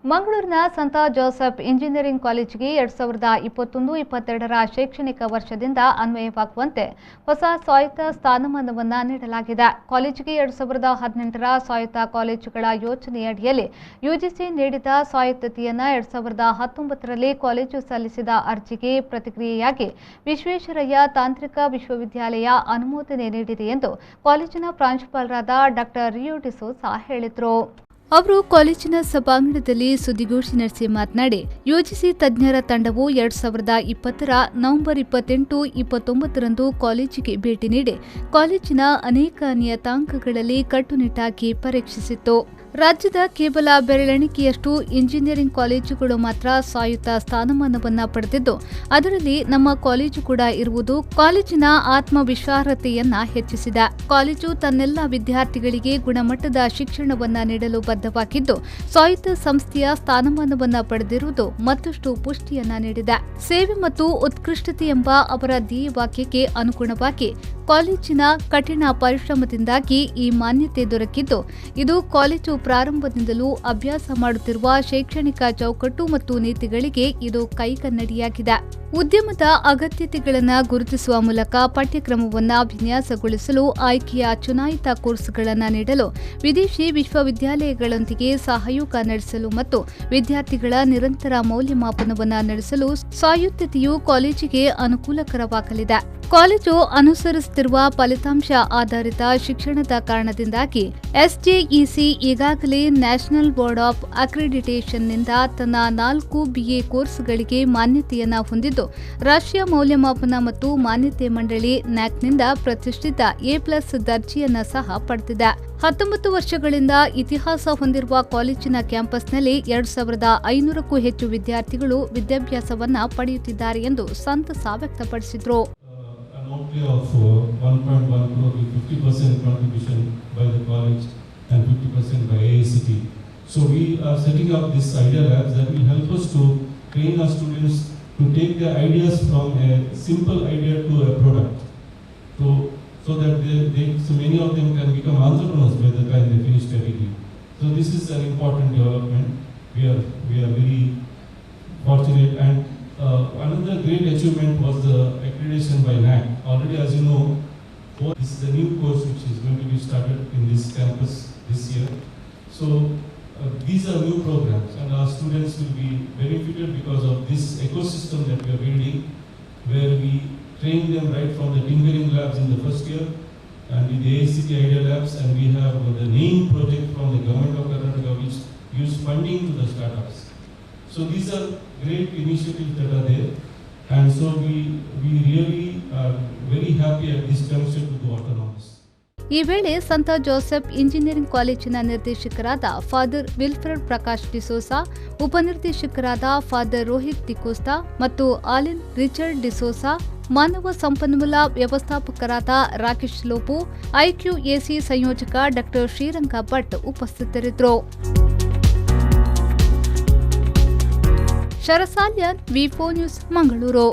ಮಂಗಳೂರಿನ ಸಂತ Joseph engineering ಕಾಲೇಜಿಗೆ 2021-22ರ ಶೈಕ್ಷಣಿಕ ವರ್ಷದಿಂದ ಅನ್ವಯವಾಗುವಂತೆ ಹೊಸ ಸ್ವಾಯತ್ತ ಸ್ಥಾನಮಾನವನ್ನು ನೀಡಲಾಗಿದೆ. ಕಾಲೇಜಿಗೆ 2018ರ ಸ್ವಾಯತ್ತ ಕಾಲೇಜುಗಳ ಯೋಜನೆಯಡಿಯಲ್ಲಿ ಯುಜಿಸಿ ನೀಡಿದ ಸ್ವಾಯತ್ತತೆಯನ್ನು 2019ರಲ್ಲಿ ಕಾಲೇಜು ಸಲ್ಲಿಸಿದ ಅರ್ಜಿಗೆ ಪ್ರತಿಕ್ರಿಯೆಯಾಗಿ ವಿಶ್ವೇಶ್ವರಯ್ಯ ತಾಂತ್ರಿಕ ವಿಶ್ವವಿದ್ಯಾಲಯ ಅನುಮೋದನೆ ನೀಡಿದೆ ಎಂದು ಕಾಲೇಜಿನ ಪ್ರಾಂಶುಪಾಲರಾದ ಡಾಕ್ಟರ್ ರಿಯೋ ಡಿಸೋಸಾ ಹೇಳಿದರು. ಅವರು ಕಾಲೇಜಿನ ಸಭಾಂಗಣದಲ್ಲಿ ಸುದ್ದಿಗೋಷ್ಠಿ ನಡೆಸಿ ಮಾತನಾಡಿ, ಯುಜಿಸಿ ತಜ್ಞರ ತಂಡವು 2020ರ ನವೆಂಬರ್ 28-29ರಂದು ಕಾಲೇಜಿಗೆ ಭೇಟಿ ನೀಡಿ ಕಾಲೇಜಿನ ಅನೇಕ ನಿಯತಾಂಕಗಳಲ್ಲಿ ಕಟ್ಟುನಿಟ್ಟಾಗಿ ಪರೀಕ್ಷಿಸಿತ್ತು. ರಾಜ್ಯದ ಕೇವಲ ಬೆರಳೆಣಿಕೆಯಷ್ಟು ಇಂಜಿನಿಯರಿಂಗ್ ಕಾಲೇಜುಗಳು ಮಾತ್ರ ಸ್ವಾಯತ್ತ ಸ್ಥಾನಮಾನವನ್ನು ಪಡೆದಿದ್ದು, ಅದರಲ್ಲಿ ನಮ್ಮ ಕಾಲೇಜು ಕೂಡ ಇರುವುದು ಕಾಲೇಜಿನ ಆತ್ಮವಿಶ್ವಾಸತೆಯನ್ನ ಹೆಚ್ಚಿಸಿದೆ. ಕಾಲೇಜು ತನ್ನೆಲ್ಲ ವಿದ್ಯಾರ್ಥಿಗಳಿಗೆ ಗುಣಮಟ್ಟದ ಶಿಕ್ಷಣವನ್ನು ನೀಡಲು ಬದ್ಧವಾಗಿದ್ದು, ಸ್ವಾಯತ್ತ ಸಂಸ್ಥೆಯ ಸ್ಥಾನಮಾನವನ್ನು ಪಡೆದಿರುವುದು ಮತ್ತಷ್ಟು ಪುಷ್ಟಿಯನ್ನ ನೀಡಿದೆ. ಸೇವೆ ಮತ್ತು ಉತ್ಕೃಷ್ಟತೆ ಎಂಬ ಅವರ ಧ್ಯೇಯವಾಕ್ಯಕ್ಕೆ ಅನುಗುಣವಾಗಿ ಕಾಲೇಜಿನ ಕಠಿಣ ಪರಿಶ್ರಮದಿಂದಾಗಿ ಈ ಮಾನ್ಯತೆ ದೊರಕಿದ್ದು, ಇದು ಕಾಲೇಜು ಪ್ರಾರಂಭದಿಂದಲೂ ಅಭ್ಯಾಸ ಮಾಡುತ್ತಿರುವ ಶೈಕ್ಷಣಿಕ ಚೌಕಟ್ಟು ಮತ್ತು ನೀತಿಗಳಿಗೆ ಇದು ಕೈಗನ್ನಡಿಯಾಗಿದೆ. ಉದ್ಯಮದ ಅಗತ್ಯತೆಗಳನ್ನು ಗುರುತಿಸುವ ಮೂಲಕ ಪಠ್ಯಕ್ರಮವನ್ನು ವಿನ್ಯಾಸಗೊಳಿಸಲು ಆಯ್ಕೆಯ ಚುನಾಯಿತ ಕೋರ್ಸ್ಗಳನ್ನು ನೀಡಲು, ವಿದೇಶಿ ವಿಶ್ವವಿದ್ಯಾಲಯಗಳೊಂದಿಗೆ ಸಹಯೋಗ ನಡೆಸಲು ಮತ್ತು ವಿದ್ಯಾರ್ಥಿಗಳ ನಿರಂತರ ಮೌಲ್ಯಮಾಪನವನ್ನು ನಡೆಸಲು ಸ್ವಾಯತ್ತತೆಯು ಕಾಲೇಜಿಗೆ ಅನುಕೂಲಕರವಾಗಲಿದೆ. ಕಾಲೇಜು ಅನುಸರಿಸುತ್ತಿರುವ ಫಲಿತಾಂಶ ಆಧಾರಿತ ಶಿಕ್ಷಣದ ಕಾರಣದಿಂದಾಗಿ ಎಸ್ಜೆಇಸಿ ಈಗಾಗಲೇ ನ್ಯಾಷನಲ್ ಬೋರ್ಡ್ ಆಫ್ ಅಕ್ರಿಡಿಟೇಷನ್ನಿಂದ ತನ್ನ 4 BA ಕೋರ್ಸ್ಗಳಿಗೆ ಮಾನ್ಯತೆಯನ್ನು ಹೊಂದಿದ್ದು, ರಾಷ್ಟ್ರೀಯ ಮೌಲ್ಯಮಾಪನ ಮತ್ತು ಮಾನ್ಯತೆ ಮಂಡಳಿ ನ್ಯಾಕ್ನಿಂದ ಪ್ರತಿಷ್ಠಿತ A+ ದರ್ಜೆಯನ್ನು ಸಹ ಪಡೆದಿದೆ. 19 ವರ್ಷಗಳಿಂದ ಇತಿಹಾಸ ಹೊಂದಿರುವ ಕಾಲೇಜಿನ ಕ್ಯಾಂಪಸ್ನಲ್ಲಿ 2500ಕ್ಕೂ ಹೆಚ್ಚು ವಿದ್ಯಾರ್ಥಿಗಳು ವಿದ್ಯಾಭ್ಯಾಸವನ್ನು ಪಡೆಯುತ್ತಿದ್ದಾರೆ ಎಂದು ಸಂತಸ ವ್ಯಕ್ತಪಡಿಸಿದರು. Of 1.1 crore with 50% contribution by the college and 50% by AICT. So we are setting up this idea labs that will help us to train our students to take their ideas from a simple idea to a product. So that so many of them can become entrepreneurs by the time they finish their degree. So this is an important development. We are very fortunate, and another great achievement was the accreditation by NAC. Already, as you know, this is a new course which is going to be started in this campus this year. So these are new programs, and our students will be benefited because of this ecosystem that we are building, where we train them right from the tinkering labs in the first year and in the AICT Idea Labs, and we have the NAME project from the government of Karnataka which gives funding to the startups. So these are great initiatives that are there, and so we really are very happy at this juncture to go autonomous. ಈ ವೇಳೆ ಸಂತ Joseph engineering ಕಾಲೇಜಿನ ನಿರ್ದೇಶಕರಾದ father Wilfred Prakash D'Souza, ಉಪನಿರ್ದೇಶಕರಾದ father Rohit D'Costa ಮತ್ತು Allen Richard D'Souza, ಮಾನವ ಸಂಪನ್ಮೂಲ ವ್ಯವಸ್ಥಾಪಕರಾದ ರಾಕೇಶ್ ಲೋಪು, IQAC ಸಂಯೋಜಕ ಡಾಕ್ಟರ್ ಶ್ರೀರಂಗ ಭಟ್ ಉಪಸ್ಥಿತರಿದ್ದರು. ಶರಸಾಲ್ಯನ್ V4 ನ್ಯೂಸ್ ಮಂಗಳೂರು.